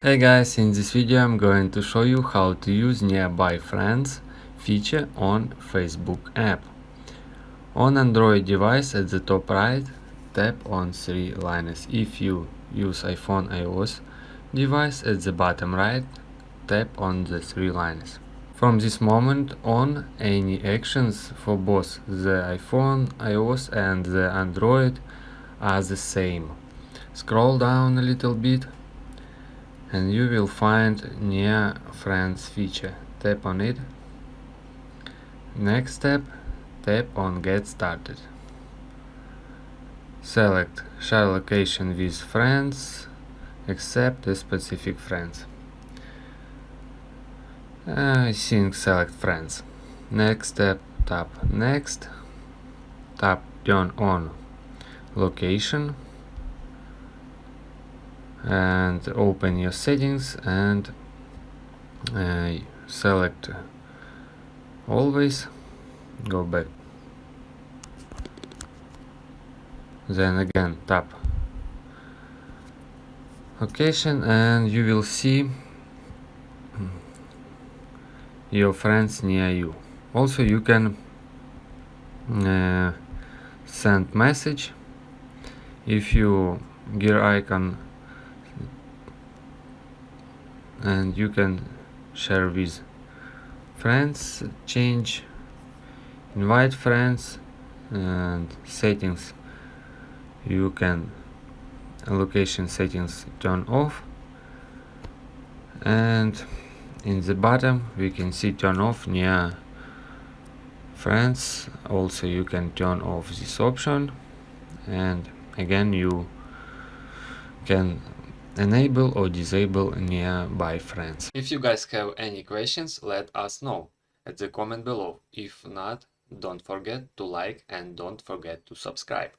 Hey guys, in this video I'm going to show you how to use nearby friends feature on Facebook app. On Android device at the top right, tap on three lines. If you use iPhone iOS device at the bottom right, tap on the three lines. From this moment on, any actions for both the iPhone, iOS and the Android are the same. Scroll down a little bit and you will find near friends feature. Tap on it. Next step, tap on get started. Select share location with friends except the specific friends. I think select friends. Next step, tap next. Tap turn on location and open your settings and select always, go back, then again tap location and you will see your friends near you. Also you can send message if you gear icon, and you can share with friends, change, invite friends, and settings you can location settings turn off, and in the bottom we can see turn off near friends. Also you can turn off this option, and again you can enable or disable nearby friends. If you guys have any questions, let us know at the comment below. If not, don't forget to like and don't forget to subscribe.